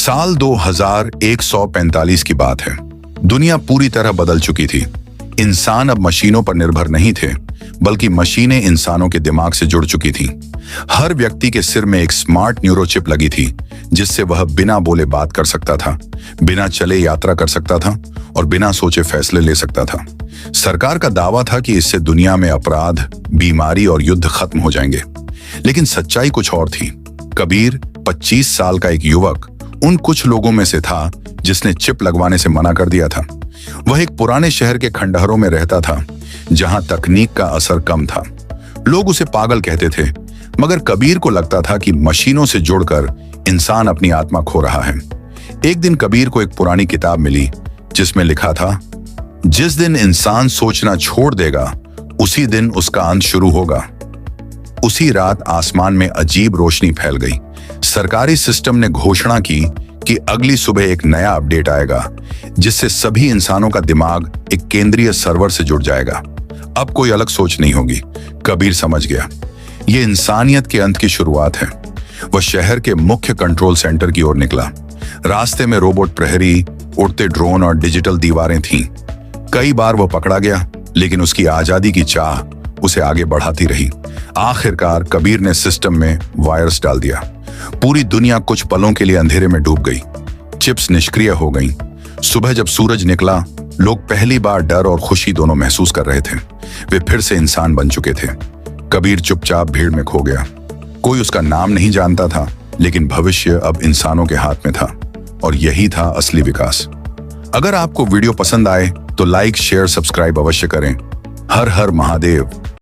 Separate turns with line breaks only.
साल 2145 की बात है। दुनिया पूरी तरह बदल चुकी थी। इंसान अब मशीनों पर निर्भर नहीं थे, बल्कि मशीनें इंसानों के दिमाग से जुड़ चुकी थीं। हर व्यक्ति के सिर में एक स्मार्ट न्यूरोचिप लगी थी, जिससे वह बिना बोले बात कर सकता था, बिना चले यात्रा कर सकता था और बिना सोचे फैसले ले सकता था। सरकार का दावा था कि इससे दुनिया में अपराध, बीमारी और युद्ध खत्म हो जाएंगे, लेकिन सच्चाई कुछ और थी। कबीर 25 साल का एक युवक उन कुछ लोगों में से था जिसने चिप लगवाने से मना कर दिया था। वह एक पुराने शहर के खंडहरों में रहता था, जहां तकनीक का असर कम था। लोग उसे पागल कहते थे, मगर कबीर को लगता था कि मशीनों से जुड़कर इंसान अपनी आत्मा खो रहा है। एक दिन कबीर को एक पुरानी किताब मिली, जिसमें लिखा था, जिस दिन इंसान सोचना छोड़ देगा, उसी दिन उसका अंत शुरू होगा। उसी रात आसमान में अजीब रोशनी फैल गई। सरकारी सिस्टम ने घोषणा की कि अगली सुबह एक नया अपडेट आएगा, जिससे सभी इंसानों का दिमाग एक केंद्रीय सर्वर से जुड़ जाएगा। अब कोई अलग सोच नहीं होगी। कबीर समझ गया, ये इंसानियत के अंत की शुरुआत है। वह शहर के मुख्य कंट्रोल सेंटर की ओर निकला। रास्ते में रोबोट प्रहरी, उड़ते ड्रोन और डिजिटल दीवारें थीं। कई बार वह पकड़ा गया, लेकिन उसकी आजादी की चाह उसे आगे बढ़ाती रही। आखिरकार कबीर ने सिस्टम में वायरस डाल दिया। पूरी दुनिया कुछ पलों के लिए अंधेरे में डूब गई। चिप्स निष्क्रिय हो गईं। सुबह जब सूरज निकला, लोग पहली बार डर और खुशी दोनों महसूस कर रहे थे। वे फिर से इंसान बन चुके थे। कबीर चुपचाप भीड़ में खो गया। कोई उसका नाम नहीं जानता था, लेकिन भविष्य अब इंसानों के हाथ में था, और यही था असली विकास। अगर आपको वीडियो पसंद आए तो लाइक, शेयर, सब्सक्राइब अवश्य करें। हर हर महादेव।